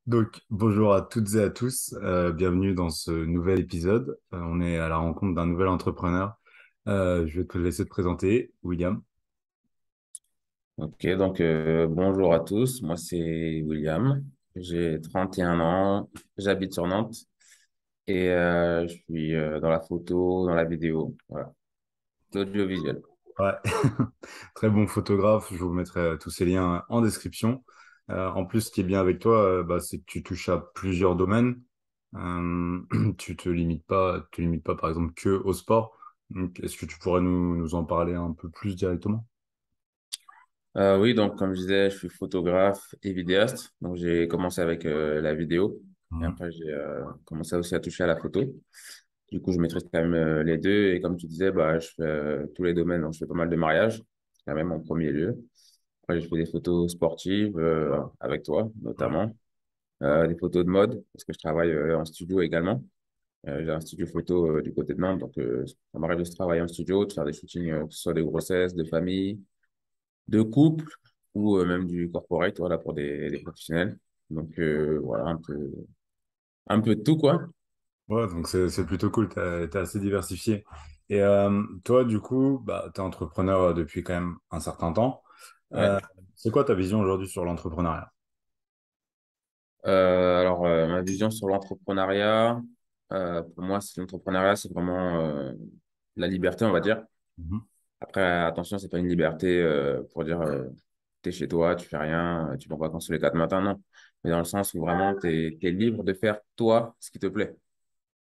Donc, bonjour à toutes et à tous, bienvenue dans ce nouvel épisode. On est à la rencontre d'un nouvel entrepreneur. Je vais te laisser te présenter, William. Ok, donc bonjour à tous, moi c'est William, j'ai 31 ans, j'habite sur Nantes et je suis dans la photo, dans la vidéo, voilà, l'audiovisuel. Ouais, très bon photographe. Je vous mettrai tous ces liens en description. En plus, ce qui est bien avec toi, c'est que tu touches à plusieurs domaines. Euh, tu te limites pas, par exemple, que au sport. Donc, est-ce que tu pourrais nous en parler un peu plus directement? Oui, donc comme je disais, je suis photographe et vidéaste, donc j'ai commencé avec la vidéo et Mhm. après j'ai commencé aussi à toucher à la photo. Du coup, je maîtrise quand même les deux et comme tu disais, bah, je fais tous les domaines, donc je fais pas mal de mariages, c'est quand même en premier lieu. Après, je fais des photos sportives avec toi, Ouais. notamment. Des photos de mode, parce que je travaille en studio également. J'ai un studio photo du côté de Nantes, donc ça m'arrive de travailler en studio, de faire des shootings, que ce soit de grossesse, de famille, de couple, ou même du corporate, voilà, pour des professionnels. Donc voilà, un peu de tout, quoi. Ouais, donc c'est plutôt cool, t'es assez diversifié. Et toi, du coup, t'es entrepreneur depuis quand même un certain temps. Euh, Ouais. c'est quoi ta vision aujourd'hui sur l'entrepreneuriat? Alors, ma vision sur l'entrepreneuriat, pour moi, l'entrepreneuriat, c'est vraiment la liberté, on va dire. Mhm. Après, attention, c'est pas une liberté pour dire t'es chez toi, tu fais rien, tu vas en vacances tous les 4 matins, non. Mais dans le sens où vraiment t'es libre de faire toi ce qui te plaît,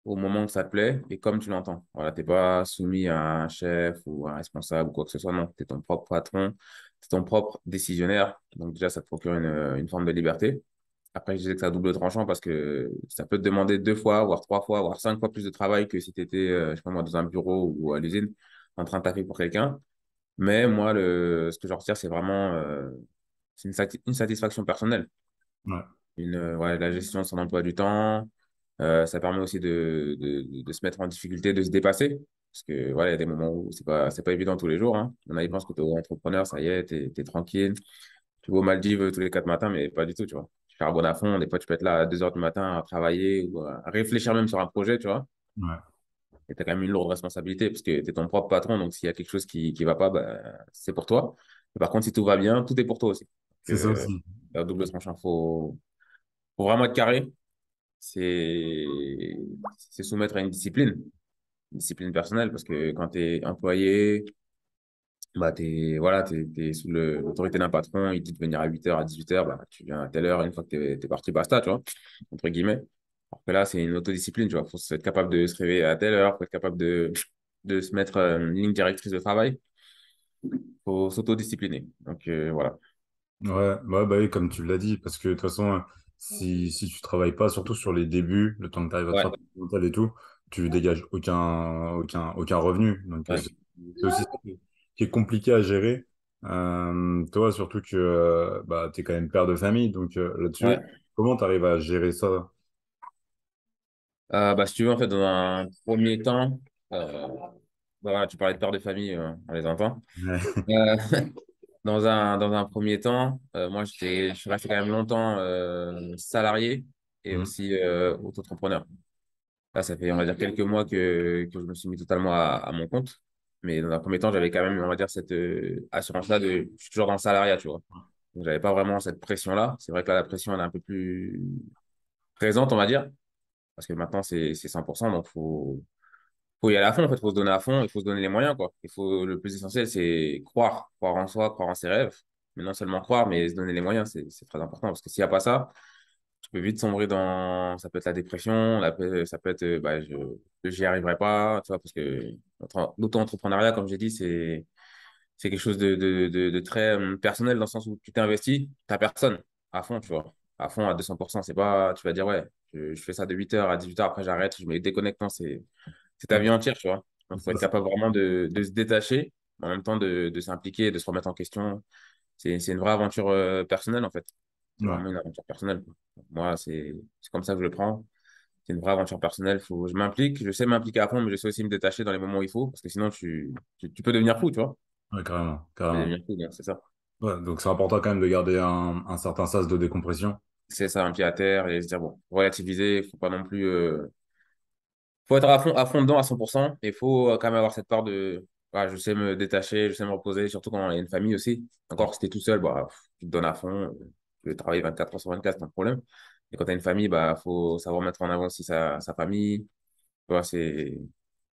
au moment où ça te plaît et comme tu l'entends. Voilà, t'es pas soumis à un chef ou à un responsable ou quoi que ce soit, non. T'es ton propre patron, t'es ton propre décisionnaire. Donc déjà, ça te procure une forme de liberté. Après, je disais que c'est à double tranchant parce que ça peut te demander 2 fois, voire 3 fois, voire 5 fois plus de travail que si tu étais, je sais pas moi, dans un bureau ou à l'usine en train de taffer pour quelqu'un. Mais moi, ce que j'en retire, c'est vraiment c'est une satisfaction personnelle. Ouais, Ouais, la gestion de son emploi du temps. Ça permet aussi de se mettre en difficulté, de se dépasser. Parce que voilà, il y a des moments où c'est pas évident tous les jours. Hein. Il y en a, ils pensent que tu es entrepreneur, ça y est, t'es tranquille. Tu vas aux Maldives tous les 4 matins, mais pas du tout, tu vois. Tu charbonnes à fond. Des fois, tu peux être là à 2 heures du matin à travailler ou à réfléchir même sur un projet, tu vois. ouais, Et tu as quand même une lourde responsabilité parce que tu es ton propre patron. Donc, s'il y a quelque chose qui va pas, bah, c'est pour toi. Mais par contre, si tout va bien, tout est pour toi aussi. Donc, c'est ça aussi. c'est à double tranchant. Faut vraiment être carré. C'est, c'est soumettre à une discipline personnelle parce que quand tu es employé, bah, t'es sous l'autorité d'un patron, il dit de venir à 8 heures, à 18 heures, bah, tu viens à telle heure, une fois que t'es parti, basta, tu vois, entre guillemets. Alors que là, c'est une autodiscipline, tu vois. Faut être capable de se réveiller à telle heure, faut être capable de se mettre une ligne directrice de travail. Faut s'autodiscipliner. Donc, voilà. Oui, comme tu l'as dit, parce que de toute façon, si tu travailles pas, surtout sur les débuts, le temps que tu arrives à te Ouais, faire ton mental et tout, tu dégages aucun revenu. Donc, ouais, c'est aussi ça qui est compliqué à gérer. Toi, surtout que tu es quand même père de famille, donc là-dessus, ouais. comment tu arrives à gérer ça? Bah, si tu veux, en fait, dans un premier temps, bah, voilà, tu parlais de père de famille, on les entend. Ouais. Euh, dans un premier temps, moi, je suis resté quand même longtemps salarié et Mhm. aussi auto-entrepreneur. Là, ça fait, on va dire, quelques mois que je me suis mis totalement à mon compte. Mais dans un premier temps, j'avais quand même, on va dire, cette assurance-là je suis toujours dans le salariat, tu vois. Donc, j'avais pas vraiment cette pression-là. C'est vrai que là, la pression, elle est un peu plus présente, on va dire, parce que maintenant, c'est 100%, donc faut y aller à fond, en fait, faut se donner à fond, il faut se donner les moyens, quoi. Le plus essentiel, c'est croire en soi, croire en ses rêves. Mais non seulement croire, mais se donner les moyens, c'est très important. Parce que s'il n'y a pas ça, tu peux vite sombrer ça peut être la dépression, ça peut être, j'y arriverai pas, tu vois, parce que l'auto-entrepreneuriat, comme j'ai dit, c'est quelque chose de très personnel dans le sens où tu t'investis, t'as personne à fond, tu vois. À fond, à 200%. C'est pas, tu vas dire, ouais, je fais ça de 8 heures à 18 heures, après j'arrête, je me déconnecte. Non, c'est ta Ouais, vie entière, tu vois. Donc, c'est il faut ça, être capable vraiment de se détacher, mais en même temps de s'impliquer, de se remettre en question. C'est une vraie aventure personnelle, en fait. C'est ouais. vraiment une aventure personnelle, quoi. Moi, c'est comme ça que je le prends. C'est une vraie aventure personnelle. Je m'implique, je sais m'impliquer à fond, mais je sais aussi me détacher dans les moments où il faut, parce que sinon, tu peux devenir fou, tu vois. Ouais, carrément, Tu peux carrément. devenir fou, donc c'est ça. Ouais, donc c'est important quand même de garder un certain sas de décompression. c'est ça, un pied à terre et se dire, bon, relativiser, faut pas non plus, faut être à fond dedans à 100%. Et il faut quand même avoir cette part de, je sais me détacher, je sais me reposer, surtout quand il y a une famille aussi. Encore si t'es tout seul, bah, tu te donnes à fond, tu veux travailler 24 heures sur 24, c'est pas un problème. Et quand t'as une famille, bah, faut savoir mettre en avant aussi sa famille. Tu vois, c'est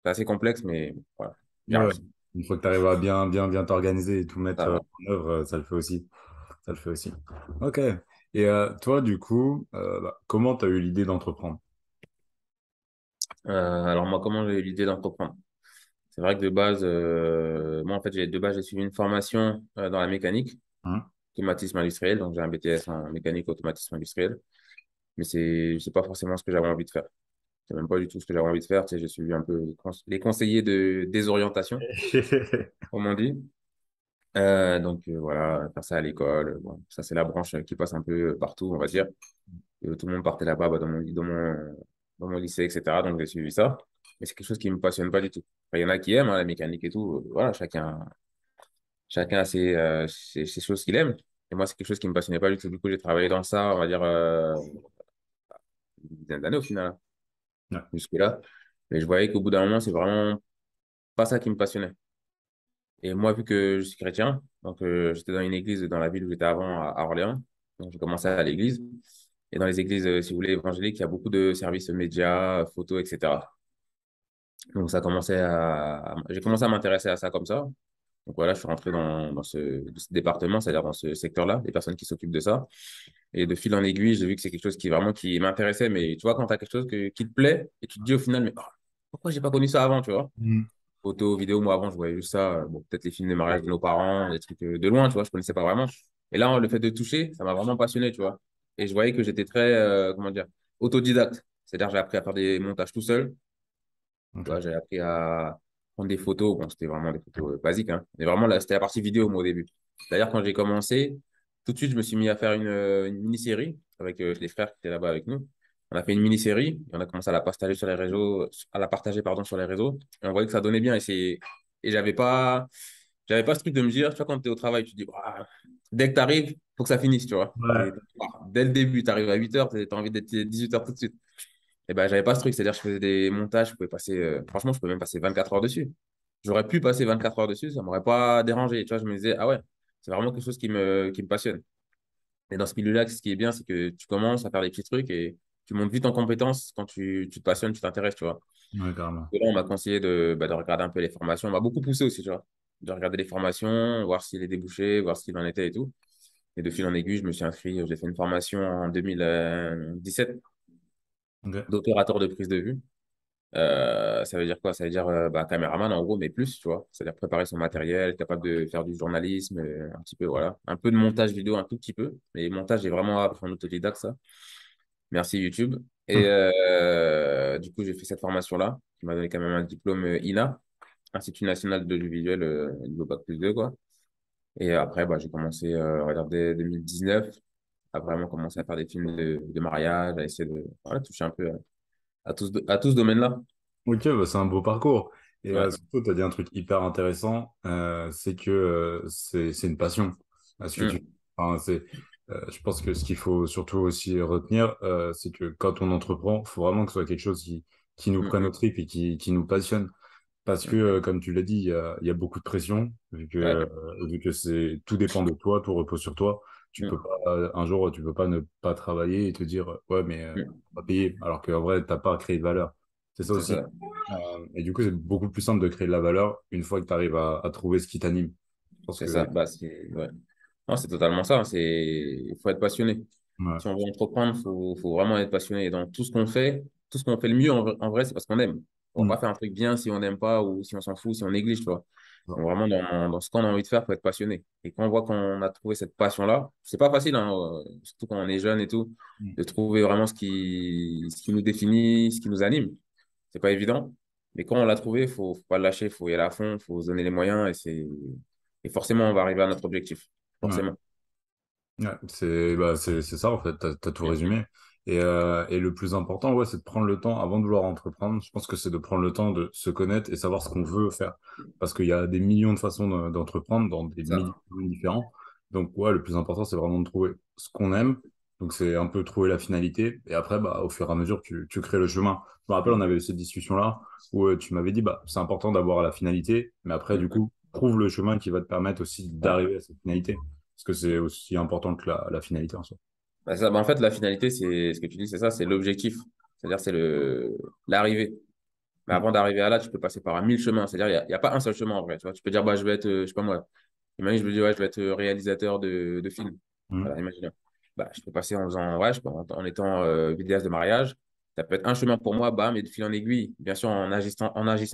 assez complexe, mais voilà, j'y Ouais. arrive. Une fois que tu arrives à bien t'organiser et tout mettre Ça va. en œuvre, ça le fait aussi. Ça le fait aussi. Ok. Et toi, du coup, comment tu as eu l'idée d'entreprendre? Alors moi, comment j'ai eu l'idée d'entreprendre? C'est vrai que de base, moi en fait, de base, j'ai suivi une formation dans la mécanique, Hein. automatisme industriel, donc j'ai un BTS en mécanique automatisme industriel, mais c'est pas forcément ce que j'avais envie de faire. C'est même pas du tout ce que j'avais envie de faire. Tu sais, j'ai suivi un peu les conseillers de désorientation, comme on dit. Donc voilà, faire ça à l'école, bon, ça c'est la branche qui passe un peu partout, on va dire. Tout le monde partait là-bas bah, dans mon lycée, etc. Donc j'ai suivi ça. Mais c'est quelque chose qui me passionne pas du tout. Enfin, il y en a qui aiment hein, la mécanique et tout. Voilà, chacun a ses choses qu'il aime. Et moi, c'est quelque chose qui me passionnait pas du tout. Du coup, j'ai travaillé dans ça, on va dire, une dizaine d'années au final, hein, Ouais. jusque-là. Mais je voyais qu'au bout d'un moment, c'est vraiment pas ça qui me passionnait. Et moi, vu que je suis chrétien, donc j'étais dans une église dans la ville où j'étais avant, à Orléans. Donc j'ai commencé à l'église. Et dans les églises, si vous voulez, évangéliques, il y a beaucoup de services médias, photos, etc. Donc j'ai commencé à m'intéresser à ça comme ça. Donc voilà, je suis rentré dans ce département, c'est-à-dire dans ce secteur-là, les personnes qui s'occupent de ça. Et de fil en aiguille, j'ai vu que c'est quelque chose qui vraiment qui m'intéressait. Mais tu vois, quand tu as quelque chose qui te plaît, et tu te dis au final, mais oh, pourquoi j'ai pas connu ça avant, tu vois? Mm. Photos, vidéos, moi avant, je voyais juste ça. Bon, peut-être les films de mariage de nos parents, des trucs de loin, tu vois, je connaissais pas vraiment. Et là, le fait de toucher, ça m'a vraiment passionné, tu vois. Et je voyais que j'étais très, comment dire, autodidacte. C'est-à-dire, j'ai appris à faire des montages tout seul. Tu vois, Ok. j'ai appris à prendre des photos. Bon, c'était vraiment des photos basiques, hein. Mais vraiment, là, c'était la partie vidéo, moi, au début. D'ailleurs, quand j'ai commencé, tout de suite, je me suis mis à faire une mini-série avec les frères qui étaient là-bas avec nous. On a fait une mini-série et on a commencé à la partager sur les réseaux, à la partager, pardon, sur les réseaux. Et on voyait que ça donnait bien. Et j'avais pas ce truc de me dire, tu vois, quand tu es au travail, tu te dis, ouah, dès que tu arrives, faut que ça finisse, tu vois. Ouais. Dès le début, tu arrives à 8 heures, tu as envie d'être 18 heures tout de suite. Et ben, j'avais pas ce truc, c'est-à-dire que je faisais des montages, je pouvais passer, franchement, je pouvais même passer 24 heures dessus. J'aurais pu passer 24 heures dessus, ça m'aurait pas dérangé. Tu vois, je me disais, ah ouais, c'est vraiment quelque chose qui me passionne. Et dans ce milieu-là, ce qui est bien, c'est que tu commences à faire des petits trucs et tu montes vite en compétences quand tu te passionnes, tu t'intéresses, tu vois. Ouais, carrément. Et là, on m'a conseillé de regarder un peu les formations. On m'a beaucoup poussé aussi, tu vois, de regarder les formations, voir s'il est débouché, voir s'il en était et tout. Et de fil en aiguille, je me suis inscrit, j'ai fait une formation en 2017 Ok. d'opérateur de prise de vue. Ça veut dire quoi? Ça veut dire caméraman en gros, mais plus, tu vois. C'est-à-dire préparer son matériel, capable de faire du journalisme, un petit peu, voilà. Un peu de montage vidéo, un tout petit peu. Mais montage, j'ai vraiment appris en autodidacte, ça. Merci YouTube. Et du coup, j'ai fait cette formation-là, qui m'a donné quand même un diplôme INA, Institut National de l'Audiovisuel, niveau Bac+2, quoi. Et après, j'ai commencé, on va dire, dès 2019, à vraiment commencer à faire des films de mariage, à essayer de voilà, toucher un peu à tout ce domaine-là. Ok, bah, c'est un beau parcours. Et Ouais. surtout, tu as dit un truc hyper intéressant, c'est que c'est une passion. Ce que tu... Mm, enfin, je pense que ce qu'il faut surtout aussi retenir, c'est que quand on entreprend, il faut vraiment que ce soit quelque chose qui nous mm, prenne au trip et qui nous passionne. Parce que, mm. comme tu l'as dit, il y a beaucoup de pression, Ouais. vu que tout dépend de toi, tout repose sur toi. Tu peux Mm, pas, un jour, tu peux pas ne pas travailler et te dire, ouais, mais mm. on va payer, alors qu'en vrai, t'as pas créé de valeur. C'est ça C'est aussi. ça. Et du coup, c'est beaucoup plus simple de créer de la valeur une fois que tu arrives à trouver ce qui t'anime. Je pense C'est que, ça. Ouais. Non, c'est totalement ça, hein. Il faut être passionné. ouais. Si on veut entreprendre, faut vraiment être passionné. Et dans tout ce qu'on fait, tout ce qu'on fait le mieux, en vrai, c'est parce qu'on aime. On va Mm. pas faire un truc bien si on n'aime pas ou si on s'en fout, si on néglige, tu vois. Bon. Donc vraiment, dans ce qu'on a envie de faire, faut être passionné. Et quand on voit qu'on a trouvé cette passion-là, c'est pas facile, hein, surtout quand on est jeune et tout, Mm. de trouver vraiment ce qui nous définit, ce qui nous anime. C'est pas évident. Mais quand on l'a trouvé, faut pas le lâcher, faut y aller à fond, faut se donner les moyens et forcément, on va arriver à notre objectif. Ouais. Forcément. Ouais, c'est ça en fait, t'as tout résumé. Et le plus important, ouais, c'est de prendre le temps avant de vouloir entreprendre. Je pense que c'est de prendre le temps de se connaître et savoir ce qu'on veut faire. Parce qu'il y a des millions de façons d'entreprendre dans des Ça. milliers de domaines différents. Donc, ouais, le plus important, c'est vraiment de trouver ce qu'on aime Donc, c'est un peu trouver la finalité. Et après, bah, au fur et à mesure, tu crées le chemin. Je me rappelle, on avait eu cette discussion-là où tu m'avais dit, bah, c'est important d'avoir la finalité, mais après, du Mhm. coup, trouve le chemin qui va te permettre aussi Ouais. d'arriver à cette finalité. Parce que c'est aussi important que la finalité en soi. En fait, la finalité, c'est ce que tu dis, c'est ça, c'est l'objectif. C'est-à-dire, c'est l'arrivée. Mais Mm. avant d'arriver à là, tu peux passer par 1000 chemins. C'est-à-dire, il y a pas un seul chemin en vrai. Tu vois, tu peux dire, bah, je vais être, je sais pas moi, imagine, je me dis, ouais, je vais être réalisateur de films. Mm. Voilà, imagine. Bah, je peux passer en faisant, ouais, en étant vidéaste de mariage. Ça peut être un chemin pour moi, bam, et de fil en aiguille. Bien sûr, en agissant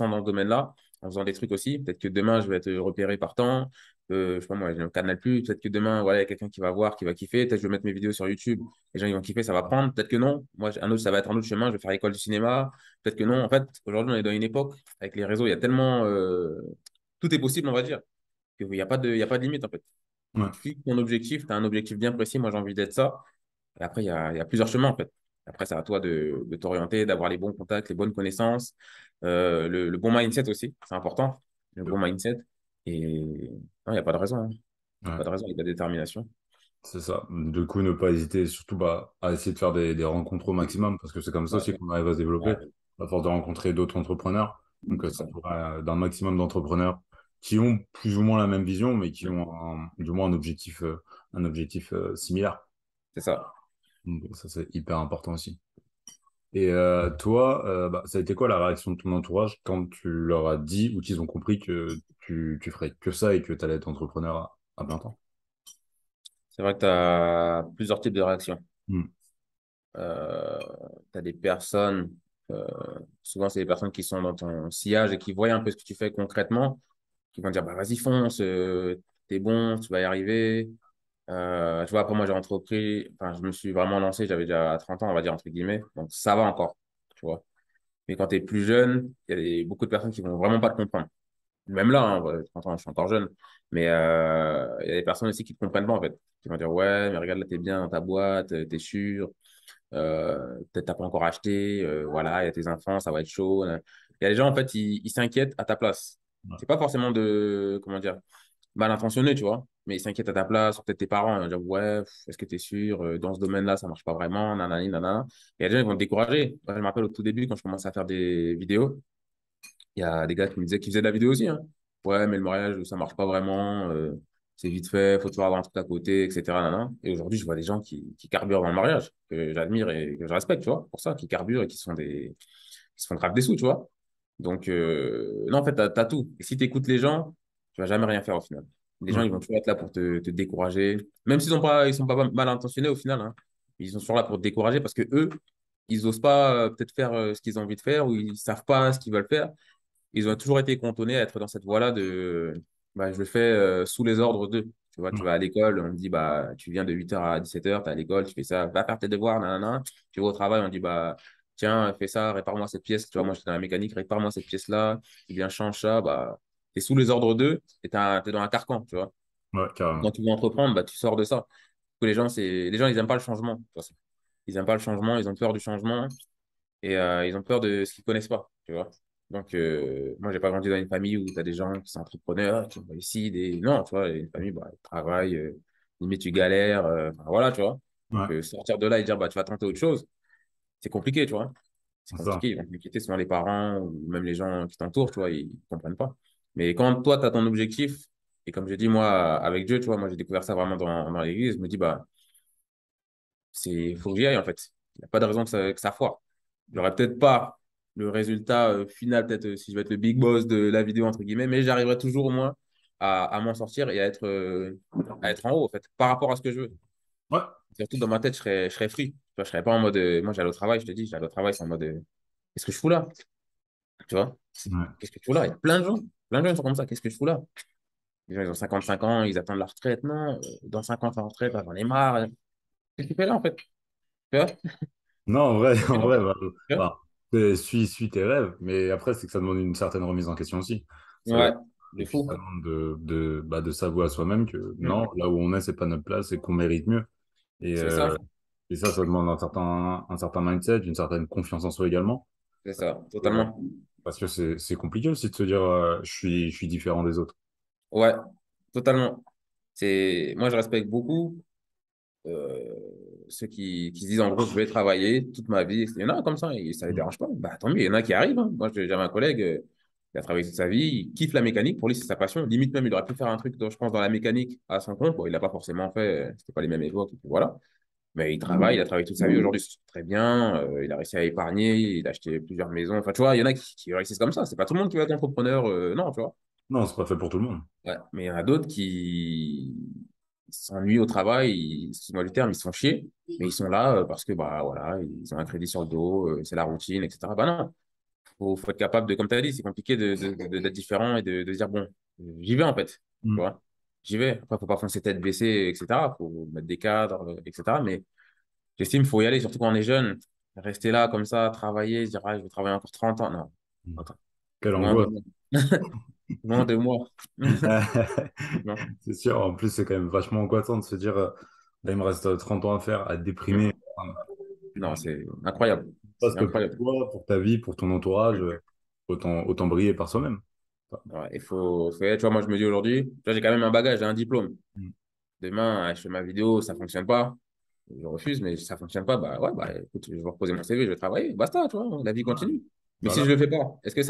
dans ce domaine-là, en faisant des trucs aussi. Peut-être que demain, je vais être repéré par temps. Je sais pas moi, j'ai un canal plus. Peut-être que demain, voilà, il y a quelqu'un qui va voir, qui va kiffer. Peut-être que je vais mettre mes vidéos sur YouTube. Les gens, ils vont kiffer, ça va prendre. Peut-être que non. Moi, ça va être un autre chemin. Je vais faire école du cinéma. Peut-être que non. En fait, aujourd'hui, on est dans une époque, avec les réseaux, il y a tellement. Tout est possible, on va dire. Il y a pas de limite, en fait. Ouais. Tu fixes ton objectif, tu as un objectif bien précis. Moi, j'ai envie d'être ça. Et après, il y a plusieurs chemins, en fait. Après, c'est à toi de t'orienter, d'avoir les bons contacts, les bonnes connaissances, le bon mindset aussi, c'est important. Le bon mindset. Et non, il n'y a pas de raison, hein. Il n'y a Ouais. pas de raison, il y a de la détermination. C'est ça. Du coup, ne pas hésiter, surtout bah, à essayer de faire des rencontres au maximum, parce que c'est comme ça Ouais, aussi qu'on arrive à se développer, ouais, à force de rencontrer d'autres entrepreneurs. Donc, c'est ça. s'entourer d'un maximum d'entrepreneurs qui ont plus ou moins la même vision, mais qui ont du moins un objectif similaire. C'est ça. Donc, ça, c'est hyper important aussi. Et toi, bah, ça a été quoi la réaction de ton entourage quand tu leur as dit ou qu'ils ont compris que tu ferais que ça et que tu allais être entrepreneur à plein temps? C'est vrai que tu as plusieurs types de réactions. Hmm. Euh, Tu as des personnes, euh, souvent c'est des personnes qui sont dans ton sillage et qui voient un peu ce que tu fais concrètement, qui vont dire, bah, vas-y, fonce, t'es bon, tu vas y arriver. Tu vois, après, moi, j'ai entrepris, enfin, je me suis vraiment lancé, j'avais déjà 30 ans, on va dire, entre guillemets, donc ça va encore, tu vois. Mais quand tu es plus jeune, il y a beaucoup de personnes qui vont vraiment pas te comprendre. Même là, hein, ouais, 30 ans, je suis encore jeune, mais il y a des personnes aussi qui te comprennent pas, en fait. Qui vont dire, ouais, mais regarde, là, t'es bien dans ta boîte, t'es sûr, peut-être t'as pas encore acheté, voilà, il y a tes enfants, ça va être chaud. Hein. Il y a des gens, en fait, ils s'inquiètent à ta place. Ouais. C'est pas forcément comment dire, mal intentionné, tu vois, mais ils s'inquiètent à ta place, ou peut-être tes parents, ils vont dire, ouais, est-ce que tu es sûr, dans ce domaine-là, ça marche pas vraiment, nanani, nanana. Et il y a des gens qui vont te décourager. Moi, je me rappelle au tout début, quand je commençais à faire des vidéos, il y a des gars qui me disaient qu'ils faisaient de la vidéo aussi, hein. Ouais, mais le mariage, ça marche pas vraiment, c'est vite fait, faut toujours avoir un truc à côté, etc. nanana. Et aujourd'hui, je vois des gens qui carburent dans le mariage, que j'admire et que je respecte, tu vois, pour ça, qui carburent et qui se font grave des sous, tu vois. Donc, non, en fait, t'as tout. Et si tu écoutes les gens, tu vas jamais rien faire au final. Les gens, Ouais. ils vont toujours être là pour te décourager. Même s'ils ils sont pas mal intentionnés au final, hein. Ils sont toujours là pour te décourager parce que eux, ils osent pas peut-être faire ce qu'ils ont envie de faire ou ils savent pas ce qu'ils veulent faire. Ils ont toujours été cantonnés à être dans cette voie-là de bah, je le fais sous les ordres d'eux. Tu vois, tu Ouais. vas à l'école, on te dit bah tu viens de 8h à 17h, tu es à l'école, tu fais ça, va faire tes devoirs, nanana. Tu vas au travail, on te dit bah tiens, fais ça, répare-moi cette pièce. Tu vois, moi j'étais dans la mécanique, répare-moi cette pièce-là, et bien change ça, bah tu es sous les ordres d'eux et tu es dans un carcan, tu vois. Ouais, carrément. Quand tu veux entreprendre, bah tu sors de ça. Que les gens ils aiment pas le changement, de toute façon. Ils aiment pas le changement, ils ont peur du changement et ils ont peur de ce qu'ils connaissent pas, tu vois. Donc, moi, j'ai pas grandi dans une famille où tu as des gens qui sont entrepreneurs, qui ont réussi, non, tu vois, une famille, bah, ils travaillent, limite, tu galères, enfin, voilà, tu vois. Ouais, Donc, sortir de là et dire, bah, tu vas tenter autre chose, c'est compliqué, tu vois. C'est c'est ça. compliqué, ils vont t'inquiéter, souvent les parents ou même les gens qui t'entourent, tu vois, ils comprennent pas. Mais quand toi, tu as ton objectif, et comme j'ai dit, moi, avec Dieu, tu vois, moi, j'ai découvert ça vraiment dans l'église, je me dis, bah, faut que j'y aille, en fait. Il n'y a pas de raison que ça foire. J'aurais peut-être pas le résultat final, peut-être si je vais être le big boss de la vidéo, entre guillemets, mais j'arriverai toujours au moins à m'en sortir et à être en haut, en fait, par rapport à ce que je veux. Ouais, Surtout dans ma tête, je serais free. Tu vois, je serais pas en mode. Moi, j'allais au travail, je te dis, j'allais au travail, c'est en mode. Qu'est-ce que je fous là? Tu vois? ouais. Qu'est-ce que je fous là? Il y a plein de gens qui sont comme ça. Qu'est-ce que je fous là? Les gens, ils ont 55 ans, ils attendent la retraite. Non, dans 50 ans en retraite, j'en ai marre. Qu'est-ce que tu fais là, en fait? Tu vois? Non, en vrai, Qu'est-ce que tu en fais là? vrai, bah, Tu vois. enfin, suis tes rêves, mais après, c'est que ça demande une certaine remise en question aussi. Ouais, de Et puis, fou. ça demande de s'avouer à soi-même que non, Hmm. là où on est, c'est pas notre place et qu'on mérite mieux. Et, C'est ça. ça demande un certain mindset, une certaine confiance en soi également. C'est ça, Euh, totalement. Parce que c'est compliqué aussi de se dire, je suis différent des autres. Ouais, totalement. Moi, je respecte beaucoup. ceux qui se disent en gros, je vais travailler toute ma vie. Il y en a comme ça, et ça les Mm. dérange pas. Bah, tant mieux, il y en a qui arrivent, hein. Moi, j'avais un collègue, qui a travaillé toute sa vie, il kiffe la mécanique. Pour lui, c'est sa passion. Limite même, il aurait pu faire un truc, je pense, dans la mécanique à son compte. Bon, il l'a pas forcément fait, c'était pas les mêmes époques, et puis voilà. Mais il travaille, il a travaillé toute sa vie. Aujourd'hui, il se sent très bien. Il a réussi à épargner, il a acheté plusieurs maisons. Enfin, tu vois, il y en a qui réussissent comme ça. C'est pas tout le monde qui va être entrepreneur, non, tu vois. Non, c'est pas fait pour tout le monde. Ouais. Mais il y en a d'autres qui s'ennuient au travail, excuse-moi du terme, ils se font chier, mais ils sont là parce que bah voilà, ils ont un crédit sur le dos, c'est la routine, etc. Bah non, faut être capable de, comme tu as dit, c'est compliqué d'être différent et de dire bon, j'y vais en fait, tu Mm. vois, j'y vais. Après, faut pas foncer tête baissée, etc. Faut mettre des cadres, etc. Mais j'estime qu'il faut y aller, surtout quand on est jeune. Rester là comme ça, travailler, se dire ah, je vais travailler encore 30 ans. Non, Mm. attends, Quelle loin de angoisse. moi. Loin de moi. Non, C'est sûr, en plus, c'est quand même vachement angoissant de se dire, là, il me reste 30 ans à faire, à déprimer. Enfin, non, c'est incroyable. parce C'est que pour incroyable. toi, pour ta vie, pour ton entourage, autant briller par soi-même. Enfin, Ouais, tu vois, moi, je me dis aujourd'hui, tu vois, j'ai quand même un bagage, j'ai un diplôme. mm. Demain, je fais ma vidéo, ça fonctionne pas. Je refuse, mais si ça fonctionne pas, bah ouais, bah écoute, je vais reposer mon CV, je vais travailler. Basta, tu vois, la vie Voilà. continue. Mais si Voilà. je le fais pas, est-ce que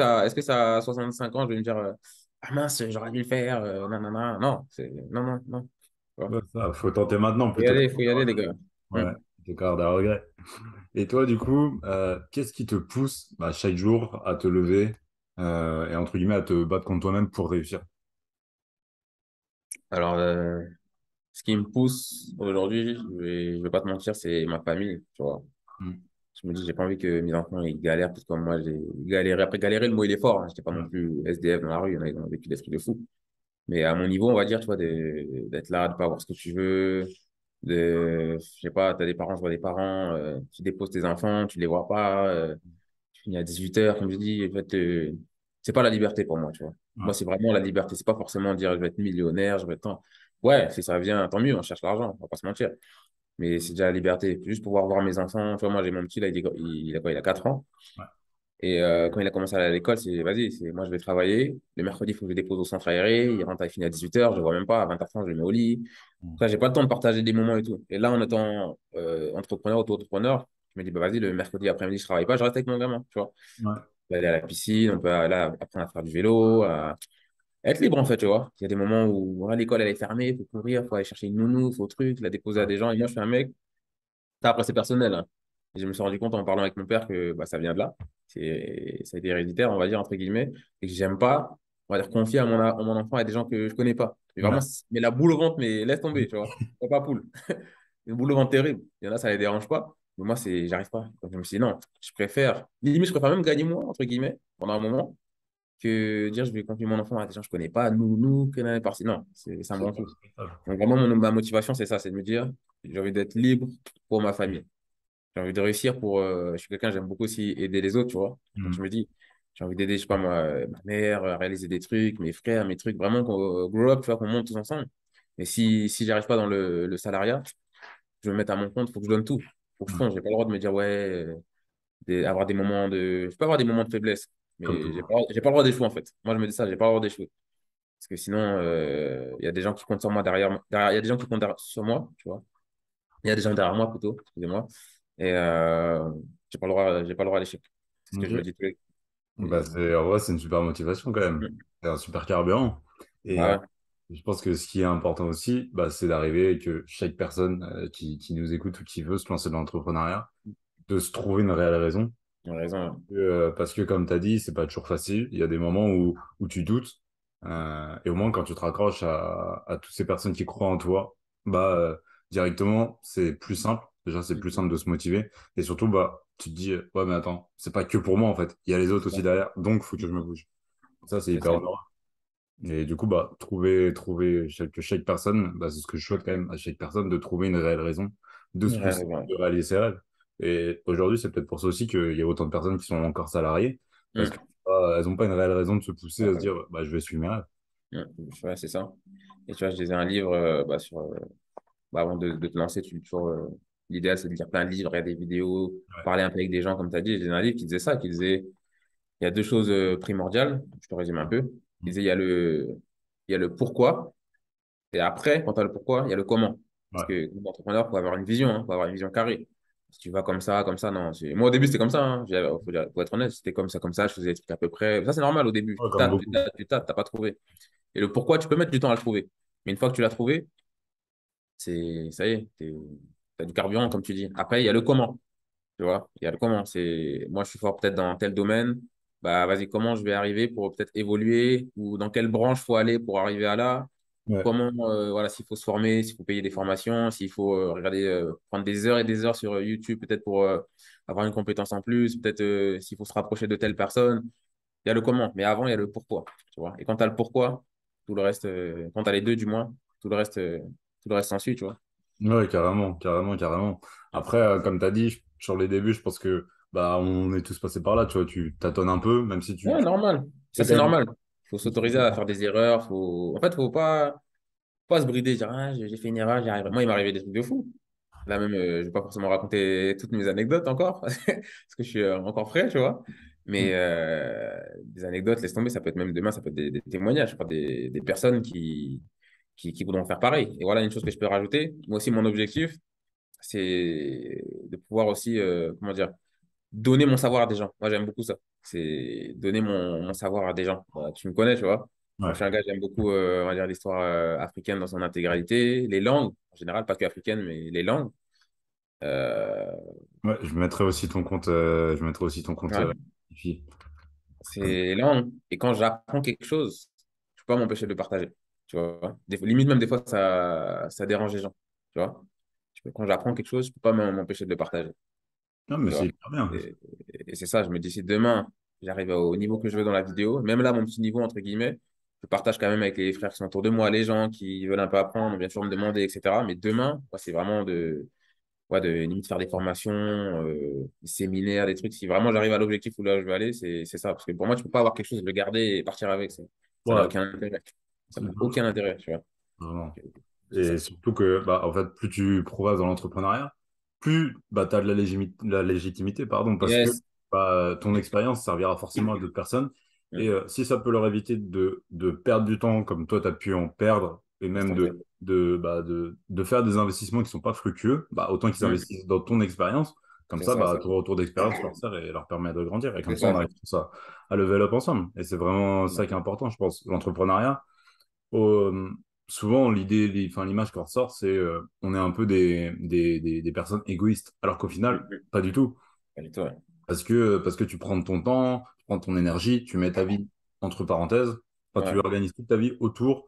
ça, à 65 ans, je vais me dire, ah mince, j'aurais dû le faire, non, non, non, non, non, non, non. Tu vois. Ouais, ça, faut tenter maintenant plutôt que... Faut y aller, les gars. Ouais, plutôt qu'avoir des regrets. Et toi, du coup, qu'est-ce qui te pousse bah, chaque jour à te lever et entre guillemets à te battre contre toi-même pour réussir? Alors, ce qui me pousse aujourd'hui, je vais pas te mentir, c'est ma famille, tu vois. Mm. Je me dis, j'ai pas envie que mes enfants ils galèrent tout comme moi j'ai galéré. Après, galérer, le mot il est fort, hein. J'étais pas non Ouais. plus SDF dans la rue, il y en a, ils ont vécu des trucs de fou. Mais à mon niveau, on va dire, tu vois, d'être là, de pas avoir ce que tu veux, je sais pas, t'as des parents, je vois des parents, tu déposes tes enfants, tu les vois pas, tu finis à 18 h comme je dis, en fait, c'est pas la liberté pour moi, tu vois. Moi, Ouais. c'est vraiment la liberté. C'est pas forcément dire, je vais être millionnaire, je vais être tant. Ouais, si ça vient, tant mieux, on cherche l'argent, on va pas se mentir. Mais c'est déjà la liberté. Juste pouvoir voir mes enfants. Tu vois, moi, j'ai mon petit, là, il a quoi? Il a 4 ans. Ouais. Et quand il a commencé à aller à l'école, vas-y, moi, je vais travailler. Le mercredi, il faut que je le dépose au centre aéré. Il rentre, il finit à 18 h. Je le vois même pas. À 20 h 30 je le mets au lit. Mm. Après, j'ai pas le temps de partager des moments et tout. Et là, en étant entrepreneur, auto-entrepreneur, je me dis, bah, vas-y, le mercredi après-midi, je travaille pas, je reste avec mon gamin. Tu vois, Ouais. on peut aller à la piscine, on peut aller apprendre à faire du vélo, à être libre, en fait, tu vois. Il y a des moments où voilà, l'école, elle est fermée, il faut courir, il faut aller chercher une nounou, il faut truc, la déposer à Ouais. des gens. Et moi, je suis un mec. Ça, après, c'est personnel, hein. Et je me suis rendu compte en parlant avec mon père que bah, ça vient de là. Ça a été héréditaire, on va dire, entre guillemets. Et que j'aime pas, on va dire, confier à mon enfant à des gens que je connais pas. Mais vraiment, Ouais. mais la boule au ventre, mais laisse tomber, tu vois. Sois pas poule. Une boule au ventre terrible. Il y en a, ça les dérange pas. Mais moi, j'arrive pas. Donc, je me suis dit, non, limite, je préfère même gagner moins, entre guillemets, pendant un moment, que dire, je vais confier mon enfant à des gens que je connais pas, nous, que l'année par-ci. Non, ça me C'est rend pas fou. respectable. Donc, vraiment, ma motivation, c'est ça, c'est de me dire, j'ai envie d'être libre pour ma famille. J'ai envie de réussir pour. Je suis quelqu'un, j'aime beaucoup aussi aider les autres, tu vois. Donc, je Mm. me dis, j'ai envie d'aider, je sais pas moi, ma mère à réaliser des trucs, mes frères, mes trucs, vraiment qu'on grow up, tu vois, qu'on monte tous ensemble. Mais si j'arrive pas dans le salariat, je vais me mettre à mon compte, il faut que je donne tout. Il faut que je Ouais. fonce. J'ai pas le droit de me dire, ouais, avoir des moments de. Je peux avoir des moments de faiblesse, Comme mais tout. j'ai pas le droit d'échouer, en fait. Moi, je me dis ça, j'ai pas le droit d'échouer. Parce que sinon, il y a des gens qui comptent sur moi derrière, il y a des gens qui comptent sur moi, tu vois. Il y a des gens derrière moi plutôt, excusez-moi. Et j'ai pas le droit à l'échec. C'est ce que je me Ok. dis tous les. Bah, en vrai, c'est une super motivation quand même. C'est un super carburant. Et Bah je pense que ce qui est important aussi, bah, c'est d'arriver et que chaque personne qui nous écoute ou qui veut se lancer dans l'entrepreneuriat, de se trouver une réelle raison. ouais, tu as raison. Parce que comme tu as dit, c'est pas toujours facile. Il y a des moments où tu doutes. Et au moins, quand tu te raccroches à toutes ces personnes qui croient en toi, bah, directement, c'est plus simple. Déjà, c'est plus simple de se motiver. Et surtout, bah, tu te dis, ouais, mais attends, c'est pas que pour moi, en fait. Il y a les autres C'est ça. aussi derrière. Donc, faut que je me bouge. Ça, c'est C'est hyper ça. honorable. Et du coup, bah, trouver chaque personne, bah, c'est ce que je souhaite quand même à chaque personne, de trouver une réelle raison de se Ouais, pousser, ouais. de réaliser ses rêves. Et aujourd'hui, c'est peut-être pour ça aussi qu'il y a autant de personnes qui sont encore salariées, parce Hum, qu'elles n'ont pas une réelle raison de se pousser à se dire, bah, je vais suivre mes rêves. Ouais, c'est ça. Et tu vois, je lisais un livre avant de te lancer, toujours, l'idéal, c'est de lire plein de livres, regarder des vidéos, Ouais. parler un peu avec des gens, comme tu as dit. J'ai un livre qui disait ça, qui disait, il y a deux choses primordiales. Je te résume un peu. Il disait, il y a le pourquoi, et après, quand tu as le pourquoi, il y a le comment. Parce Ouais. que l'entrepreneur, il faut avoir une vision, il faut avoir une vision carrée. Si tu vas comme ça, non. Moi, au début, c'était comme ça. Hein. Faut être honnête, c'était comme ça, je faisais des trucs à peu près. Ça, c'est normal au début. Ouais, Tu comme tâtes, tu beaucoup. tâtes, tu tâtes, t'as pas trouvé. Et le pourquoi, tu peux mettre du temps à le trouver. Mais une fois que tu l'as trouvé, ça y est, t'as du carburant, comme tu dis. Après, il y a le comment. Tu vois, il y a le comment. Moi, je suis fort peut-être dans tel domaine. Bah, vas-y, comment je vais arriver pour peut-être évoluer ou dans quelle branche faut aller pour arriver à là. Ouais. Comment, voilà, s'il faut se former, s'il faut payer des formations, s'il faut regarder, prendre des heures et des heures sur YouTube, peut-être pour avoir une compétence en plus, peut-être s'il faut se rapprocher de telle personne. Il y a le comment, mais avant, il y a le pourquoi. Tu vois. Et quand tu as le pourquoi, tout le reste, quand tu as les deux, du moins, tout le reste s'ensuit, tu vois. Ouais, carrément, carrément, carrément. Après, comme tu as dit, sur les débuts, je pense que bah, on est tous passés par là, tu vois, tu tâtonnes un peu, même si Ouais, tu normal. Ça, fais c'est quand même. normal. Il faut s'autoriser à faire des erreurs. En fait, faut pas se brider, dire, ah, j'ai fait une erreur, j'y arriverai. Moi, il m'est arrivé des trucs de fou. Là même, je ne vais pas forcément raconter toutes mes anecdotes encore, parce que je suis encore frais, tu vois. Mais des anecdotes, laisse tomber, ça peut être même demain, ça peut être des témoignages, je crois, des personnes qui voudront faire pareil. Et voilà une chose que je peux rajouter. Moi aussi, mon objectif, c'est de pouvoir aussi, comment dire, donner mon savoir à des gens. Moi, j'aime beaucoup ça. C'est donner mon savoir à des gens. Voilà, tu me connais, tu vois. Moi, je Ouais. suis un gars, j'aime beaucoup, on va dire, l'histoire africaine dans son intégralité, les langues, en général, pas que africaines, mais les langues. Euh, Ouais, je mettrai aussi ton compte ouais, Tipeee. c'est les langues. Et quand j'apprends quelque chose, je peux pas m'empêcher de le partager. Tu vois. Limite, même des fois, ça dérange les gens. Tu vois. Quand j'apprends quelque chose, je peux pas m'empêcher de le partager. Non, mais Tu c'est vois. hyper bien. Et, et c'est ça, je me dis, si demain, j'arrive au niveau que je veux dans la vidéo, même là, mon petit niveau, entre guillemets, je partage quand même avec les frères qui sont autour de moi, les gens qui veulent un peu apprendre, bien sûr me demander, etc. Mais demain, moi, c'est vraiment de limite faire des formations, des séminaires, des trucs. Si vraiment j'arrive à l'objectif où là je veux aller, c'est ça. Parce que pour moi, tu peux pas avoir quelque chose, le garder et partir avec. Ça n'a Ouais, aucun intérêt. Ça c'est n'a aucun intérêt, tu vois. vraiment. C'est ça. Et surtout que, bah, en fait, plus tu progresses dans l'entrepreneuriat, plus bah, tu as de la légitimité, pardon, parce que Yes. bah, ton expérience servira forcément à d'autres personnes. Et Mm. si ça peut leur éviter de perdre du temps comme toi, tu as pu en perdre, et Laisse même tomber. de faire des investissements qui sont pas fructueux, bah, autant qu'ils Mm. investissent dans ton expérience. Comme C'est ça, ça, bah, ça. ton retour d'expérience leur sert et leur permet de grandir. Et comme C'est ça, on ça, ça. arrive tous à level up ensemble. Et c'est vraiment ça qui est important, je pense. L'entrepreneuriat, euh, souvent, enfin, l'image qu'on ressort, c'est on est un peu des personnes égoïstes. Alors qu'au Mm, final, mm. pas du tout. Allez, toi. Parce que tu prends ton temps, tu prends ton énergie, tu mets ta vie entre parenthèses. Enfin, tu Ouais, organises toute ta vie autour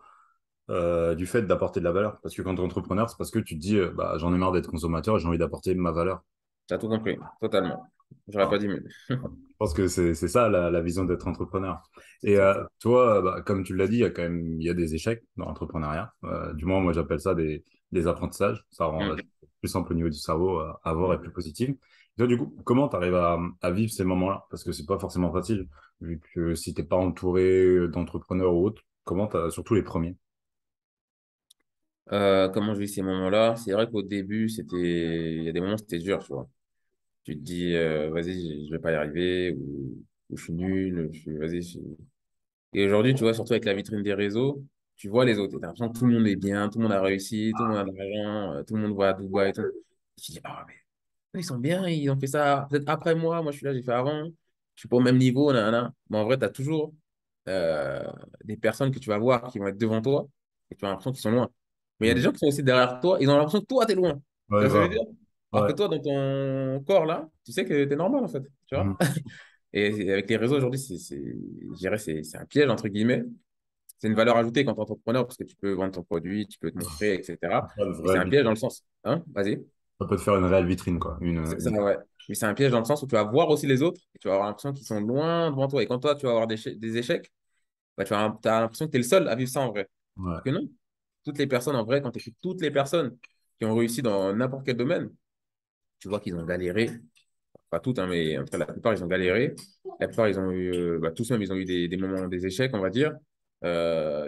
du fait d'apporter de la valeur. Parce que quand tu es entrepreneur, c'est parce que tu te dis, bah, j'en ai marre d'être consommateur et j'ai envie d'apporter ma valeur. t'as tout compris, totalement. J'aurais pas dit mieux. Je pense que c'est ça la vision d'être entrepreneur. C'est Et ça. toi, bah, comme tu l'as dit, il y a des échecs dans l'entrepreneuriat. Du moins, moi, j'appelle ça des apprentissages. Ça rend la Mm. chose plus simple au niveau du cerveau à voir et plus positive. Et toi, du coup, comment tu arrives à vivre ces moments-là? Parce que c'est pas forcément facile, vu que si t'es pas entouré d'entrepreneurs ou autres, comment t'as, surtout les premiers? Comment je vis ces moments-là? C'est vrai qu'au début, il y a des moments, c'était dur, tu vois. Tu te dis, vas-y, je vais pas y arriver, ou je suis nul, vas-y. Et aujourd'hui, tu vois, surtout avec la vitrine des réseaux, tu vois les autres. Et t'as l'impression que tout le monde est bien, tout le monde a réussi, tout le monde a de l'argent, tout le monde va à Dubaï et tout. Et tu te dis, ah, mais eux, ils sont bien, ils ont fait ça peut-être après moi je suis là, j'ai fait avant. Je suis pas au même niveau, nanana. Mais en vrai, tu as toujours euh, des personnes que tu vas voir qui vont être devant toi et tu as l'impression qu'ils sont loin. Mais il y a des Mm. gens qui sont aussi derrière toi, ils ont l'impression que toi, tu es loin. Tu Ouais, vois ce que je veux grave. dire? Alors Ouais. que toi, dans ton corps, là, tu sais que tu es normal, en fait. Tu vois? Mhm. Et avec les réseaux aujourd'hui, je dirais, c'est un piège, entre guillemets. C'est une valeur ajoutée quand tu es entrepreneur parce que tu peux vendre ton produit, tu peux te montrer, etc. Pas de Mais c'est vraie un piège dans vitrine. le sens. Hein? Vas-y. Ça peut te faire une réelle vitrine, quoi. C'est ça, ouais. Mais c'est un piège dans le sens où tu vas voir aussi les autres et tu vas avoir l'impression qu'ils sont loin devant toi. Et quand toi, tu vas avoir des échecs, bah, t'as l'impression que tu es le seul à vivre ça en vrai. Ouais. Que non. Toutes les personnes, en vrai, quand tu écoutes toutes les personnes qui ont réussi dans n'importe quel domaine, tu vois qu'ils ont galéré. Pas toutes, hein, mais en tout cas, la plupart, ils ont galéré. La plupart, ils ont eu, bah, tous même, ils ont eu des moments, des échecs, on va dire,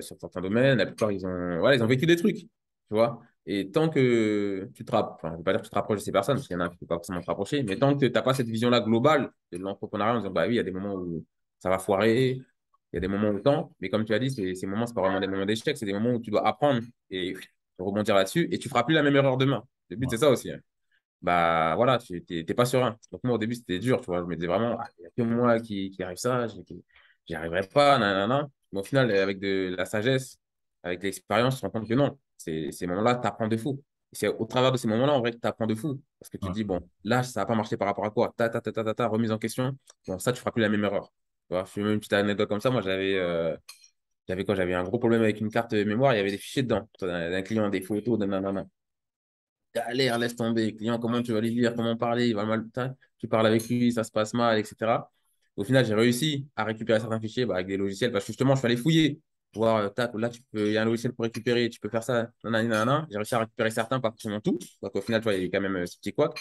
sur certains domaines. La plupart, voilà, ils ont vécu des trucs, tu vois. Et tant que tu te rapproches, enfin, je ne veux pas dire que tu te rapproches de ces personnes, parce qu'il y en a qui ne peuvent pas forcément te rapprocher, mais tant que tu n'as pas cette vision-là globale de l'entrepreneuriat en disant, bah oui, il y a des moments où ça va foirer, il y a des moments où tant, mais comme tu as dit, ces moments, c'est pas vraiment des moments d'échec, c'est des moments où tu dois apprendre et rebondir là-dessus et tu feras plus la même erreur demain. Le but, Ouais, c'est ça aussi, hein. Bah voilà, tu t'es pas serein. Donc moi, au début, c'était dur, tu vois. Je me disais vraiment, ah, il n'y a que moi qui arrive ça, j'y arriverai pas, nanana. Mais au final, avec de la sagesse, avec l'expérience, tu te rends compte que non. Ces moments-là, tu apprends de fou. Et c'est au travers de ces moments-là, en vrai, que tu apprends de fou. Parce que tu te ouais, dis, bon, là, ça n'a pas marché par rapport à quoi? Remise en question. Bon, ça, tu feras plus la même erreur. Tu vois, je fais même une petite anecdote comme ça. Moi, j'avais quoi? J'avais un gros problème avec une carte mémoire. Il y avait des fichiers dedans. D'un client, des photos, nanana. Galère, laisse tomber. Client, comment tu vas les lire, comment parler, il va mal. Tu parles avec lui, ça se passe mal, etc. Au final, j'ai réussi à récupérer certains fichiers bah, avec des logiciels parce que justement, je suis allé fouiller. Voir, tac, là, il y a un logiciel pour récupérer, tu peux faire ça. Nanana, nanana. J'ai réussi à récupérer certains, pas forcément tout. Donc au final, tu vois, il y a quand même ce petit couac.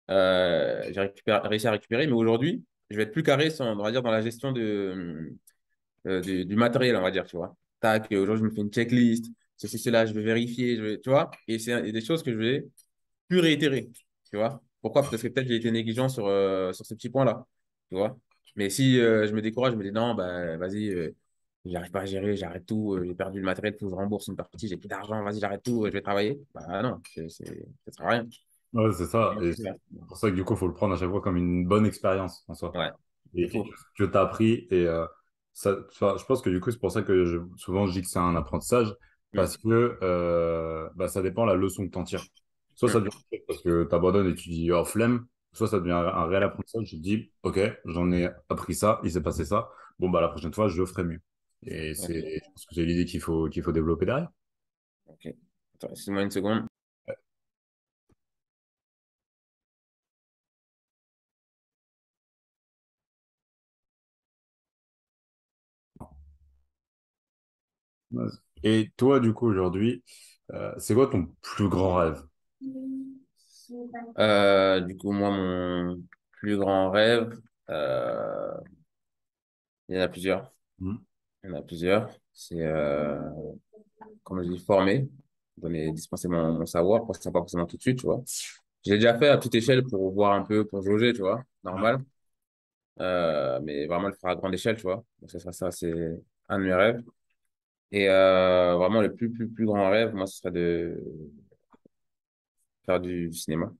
Réussi à récupérer, mais aujourd'hui, je vais être plus carré on va dire, dans la gestion du matériel, on va dire, tu vois. Tac, aujourd'hui, je me fais une checklist. Ceci, cela, je vais vérifier, tu vois. Et c'est des choses que je vais plus réitérer, tu vois. Pourquoi? Parce que peut-être j'ai été négligent sur ce petit point-là, tu vois. Mais si je me décourage, je me dis non, bah, vas-y, j'arrive pas à gérer, j'arrête tout, j'ai perdu le matériel, faut que je rembourse une partie, j'ai plus d'argent, vas-y, j'arrête tout, je vais travailler. Bah non, ça sert à rien. ouais, c'est ça. Ouais, Et c'est pour ça que du coup, il faut le prendre à chaque fois comme une bonne expérience en soi. ouais, Et il faut. que tu as appris. Et ça, enfin, je pense que du coup, c'est pour ça que souvent je dis que c'est un apprentissage, Mm, parce que bah, ça dépend la leçon que tu en tires. Soit ça mm, devient parce que tu abandonnes et tu dis oh flemme, soit ça devient un réel apprentissage. Tu te dis ok, j'en ai appris ça, il s'est passé ça. Bon, bah la prochaine fois, je ferai mieux. Et ok, je pense que c'est l'idée qu'il faut développer derrière. ok. Attends, excuse-moi une seconde. Ouais. Et toi, du coup, aujourd'hui, c'est quoi ton plus grand rêve? Du coup, moi, mon plus grand rêve, euh, il y en a plusieurs. Hmm. Il y en a plusieurs. C'est, comme je dis, former, dispenser mon savoir, pas forcément tout de suite, tu vois. Je l'ai déjà fait à petite échelle pour voir un peu, pour jauger, tu vois, Ouais. normal. Mais vraiment le faire à grande échelle, tu vois. Donc, ça, c'est un de mes rêves. Et vraiment, le plus grand rêve, moi, ce serait de faire du cinéma.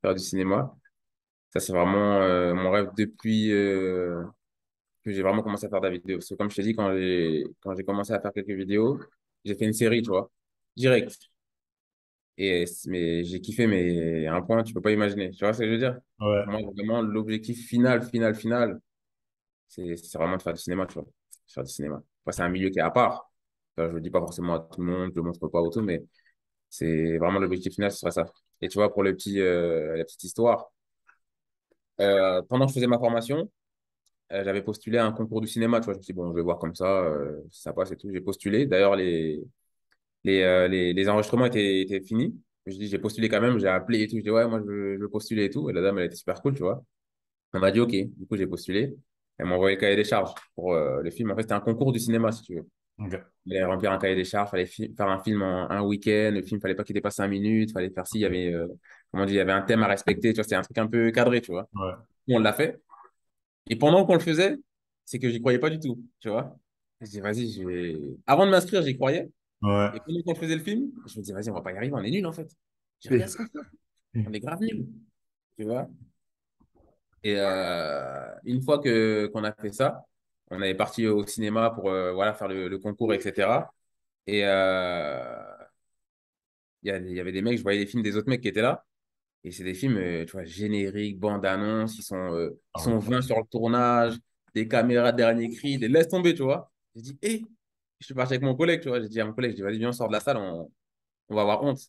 Faire du cinéma. Ça, c'est vraiment mon rêve depuis que j'ai vraiment commencé à faire de la vidéo. Parce que comme je t'ai dit, quand j'ai commencé à faire quelques vidéos, j'ai fait une série, tu vois, direct. Mais j'ai kiffé, mais à un point, tu peux pas imaginer. Tu vois ce que je veux dire? Ouais. Pour moi, vraiment, l'objectif final, c'est vraiment de faire du cinéma, tu vois. Faire du cinéma. Après, c'est un milieu qui est à part. Je le dis pas forcément à tout le monde, je le montre pas autour, mais c'est vraiment l'objectif final, ce serait ça. Et tu vois, pour la petite histoire, pendant que je faisais ma formation, j'avais postulé à un concours du cinéma, tu vois. Je me suis dit, bon, je vais voir comme ça, si ça passe et tout. J'ai postulé. D'ailleurs, les enregistrements étaient finis. Je dis, j'ai postulé quand même, j'ai appelé et tout. Je dis, ouais, moi, je veux postuler et tout. Et la dame, elle était super cool, tu vois. Elle m'a dit, OK. Du coup, j'ai postulé. Elle m'a envoyé le cahier des charges pour le film. En fait, c'était un concours du cinéma, si tu veux. Ok. Il fallait remplir un cahier des charges, fallait faire un film en un week-end. Le film, fallait pas qu'il dépasse 5 minutes. Fallait faire ci. Il y avait, comment on dit, il y avait un thème à respecter. Tu vois, c'était un truc un peu cadré, tu vois. Ouais. On l'a fait. Et pendant qu'on le faisait, c'est que j'y croyais pas du tout, tu vois. Je dis, vas-y, je vais. Avant de m'inscrire, j'y croyais. Ouais. Et pendant qu'on faisait le film, je me dis, vas-y, on va pas y arriver, on est nul en fait. Je regarde ce qu'on fait, on est grave nul, tu vois. Et une fois qu'on a fait ça, on est parti au cinéma pour voilà, faire le concours, etc. Et il y avait des mecs, je voyais les films des autres mecs qui étaient là. Et c'est des films, tu vois, génériques, bande-annonce, ils Ah sont ouais. 20 sur le tournage, des caméras dernier cri, des laisse tomber, tu vois. J'ai dit, hé, je suis parti avec mon collègue, tu vois. J'ai dit à mon collègue, je dis, vas-y, viens, on sort de la salle, on va avoir honte. Tu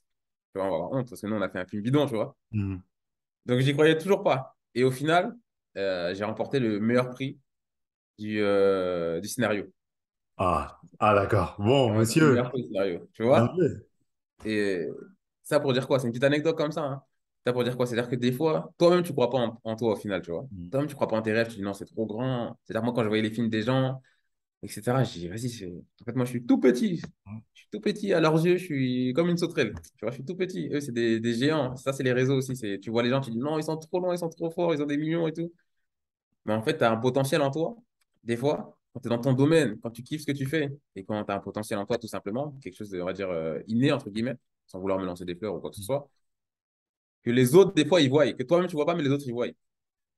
vois, on va avoir honte, parce que nous, on a fait un film bidon, tu vois. Mhm. Donc, j'y croyais toujours pas. Et au final, j'ai remporté le meilleur prix du scénario. Ah, ah d'accord. Bon, Vraiment, le monsieur, meilleur prix du scénario, tu bien vois. joué. Et ça pour dire quoi? C'est une petite anecdote comme ça, hein. Ça pour dire quoi? C'est-à-dire que des fois, toi-même, tu crois pas en toi au final, tu vois. Mhm. Toi-même, tu crois pas en tes rêves, tu dis non, c'est trop grand. C'est-à-dire, moi, quand je voyais les films des gens, etc., je dis, vas-y, en fait, moi, je suis tout petit. Je suis tout petit à leurs yeux, je suis comme une sauterelle. Tu vois, je suis tout petit. Eux, c'est des géants. Ça, c'est les réseaux aussi. Tu vois les gens, tu dis non, ils sont trop loin, ils sont trop forts, ils ont des millions et tout. Mais en fait, tu as un potentiel en toi, des fois. quand tu es dans ton domaine, quand tu kiffes ce que tu fais et quand tu as un potentiel en toi, tout simplement, quelque chose de, on va dire, inné, entre guillemets, sans vouloir me lancer des fleurs ou quoi que ce soit, que les autres, des fois, ils voient, que toi-même, tu vois pas, mais les autres, ils voient.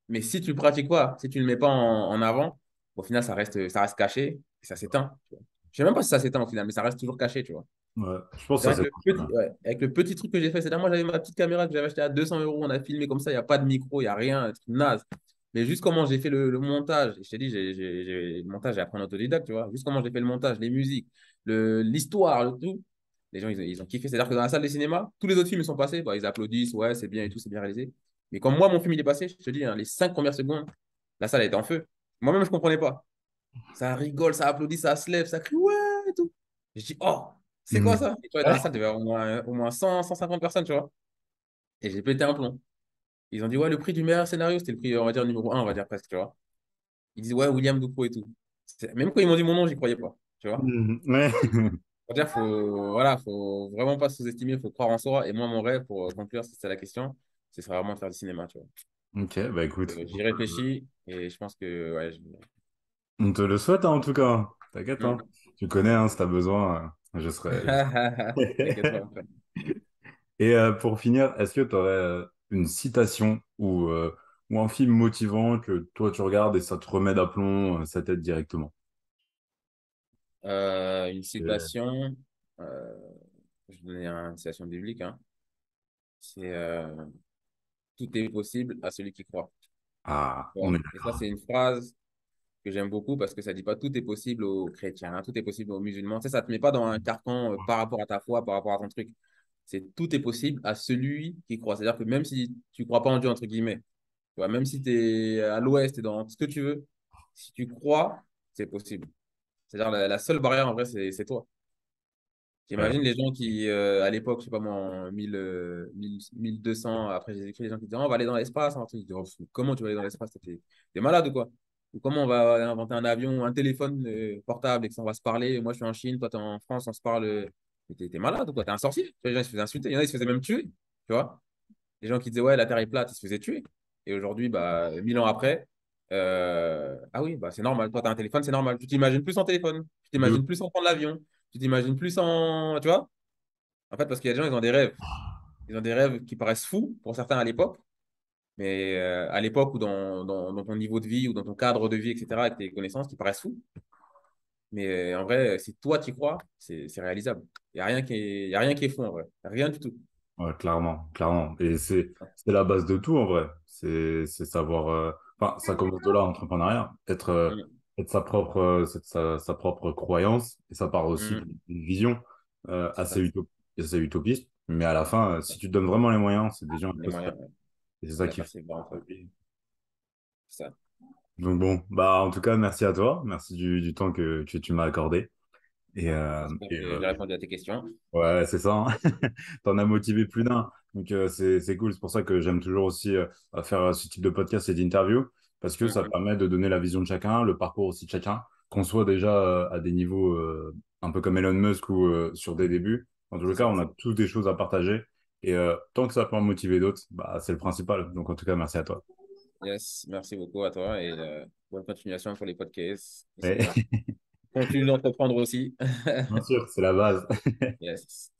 Mais si tu le pratiques pas, si tu le mets pas en avant, au final, ça reste caché et ça s'éteint. Tu vois. Je sais même pas si ça s'éteint au final, mais ça reste toujours caché, tu vois. Ouais, je pense C'est que vrai ça que c'est pas mal. avec le petit truc que j'ai fait, c'est là, moi, j'avais ma petite caméra que j'avais achetée à 200 euros. On a filmé comme ça, il n'y a pas de micro, il n'y a rien, un truc naze. Mais juste comment j'ai fait le montage, et je t'ai dit, le montage, j'ai appris en autodidacte, tu vois. Juste comment j'ai fait le montage, les musiques, l'histoire, le tout. Les gens, ils ont kiffé. C'est-à-dire que dans la salle de cinéma, tous les autres films ils sont passés. Bah, ils applaudissent, ouais, c'est bien et tout, c'est bien réalisé. Mais quand moi, mon film, il est passé, je te dis, hein, les 5 premières secondes, la salle, elle était en feu. Moi-même, je ne comprenais pas. Ça rigole, ça applaudit, ça se lève, ça crie ouais et tout. Je dis, oh, c'est quoi Mhm. ça? Et tu vois, dans la Ouais. salle, il devait y avoir au moins 100, 150 personnes, tu vois. Et j'ai pété un plomb. Ils ont dit, ouais, le prix du meilleur scénario, c'était le prix, on va dire, numéro un, on va dire presque, tu vois. Ils disent, ouais, William Ducrot et tout. Même quand ils m'ont dit mon nom, j'y croyais pas, tu vois. Mhm. Ouais. Faut dire, voilà, faut vraiment pas sous-estimer, faut croire en soi. Et moi, mon rêve, pour conclure, si c'est la question, ce serait vraiment de faire du cinéma, tu vois. Ok, bah écoute, J'y réfléchis et je pense que, ouais, on te le souhaite hein, en tout cas. T'inquiète, hein. Hmm. Tu connais, hein, si t'as besoin, je serai. T'inquiète pas, frère. Et pour finir, est-ce que tu aurais une citation ou un film motivant que toi tu regardes et ça te remet d'aplomb, ça t'aide directement? Une Et- citation, euh, je vais donner une citation biblique, hein. C'est tout est possible à celui qui croit. Ah, Ouais. on est Et ça, c'est une phrase que j'aime beaucoup parce que ça dit pas tout est possible aux chrétiens, hein, tout est possible aux musulmans. Tu sais, ça te met pas dans un carcan par rapport à ta foi, par rapport à ton truc. C'est tout est possible à celui qui croit. C'est-à-dire que même si tu crois pas en Dieu, entre guillemets, tu vois, même si tu es à l'ouest et dans ce que tu veux, si tu crois, c'est possible. C'est-à-dire la seule barrière, en vrai, c'est toi. d'accord. J'imagine les gens qui, à l'époque, je sais pas moi, en 1200 après Jésus-Christ, les gens qui disaient, oh, on va aller dans l'espace. Un truc. Ils disaient, oh, comment tu vas aller dans l'espace? T'es malade ou quoi? Ou comment on va inventer un avion, un téléphone portable et que ça on va se parler? Moi, je suis en Chine, toi, t'es en France, on se parle. Mais t'es malade ou quoi? T'es un sorcier? Tu vois, les gens, ils se faisaient insulter. Il y en a, ils se faisaient même tuer. Tu vois? Les gens qui disaient, ouais, la Terre est plate, ils se faisaient tuer. Et aujourd'hui, bah, 1000 ans après, ah oui, bah, c'est normal. Toi, tu as un téléphone, c'est normal. Tu t'imagines plus en téléphone. Tu De- t'imagines plus en prendre l'avion. Tu t'imagines plus en. Tu vois? En fait, parce qu'il y a des gens, ils ont des rêves. Ils ont des rêves qui paraissent fous pour certains à l'époque. Mais à l'époque ou dans ton niveau de vie ou dans ton cadre de vie, etc., avec tes connaissances qui paraissent fous. Mais en vrai, si toi, tu y crois, c'est réalisable. Il y a rien qui est fou en vrai. Rien du tout. Ouais, clairement, clairement. Et c'est la base de tout en vrai. C'est savoir. Enfin, ça commence de là, l'entrepreneuriat. Mm, Être sa propre croyance. Et ça part aussi mm, d'une vision c'est ça. assez utopiste. Mais à la fin, si tu te donnes vraiment les moyens, c'est déjà Les impossible. moyens, ouais. Et c'est ça La qui fait. persévérance, ouais. C'est ça. Donc bon, bah en tout cas, merci à toi. Merci du temps que tu m'as accordé. J'espère Et, que j'ai répondu à tes questions. ouais, c'est ça, hein. T'en as motivé plus d'un. Donc, c'est cool. C'est pour ça que j'aime toujours aussi à faire ce type de podcast et d'interview, parce que ça Mhm. permet de donner la vision de chacun, le parcours aussi de chacun, qu'on soit déjà à des niveaux un peu comme Elon Musk ou sur des débuts. En tout C'est cas, ça. on a tous des choses à partager. Et tant que ça peut en motiver d'autres, bah, c'est le principal. Donc, en tout cas, merci à toi. Yes, merci beaucoup à toi et bonne continuation pour les podcasts. Ouais. Continue d'entreprendre aussi. Bien sûr, c'est la base. Yes.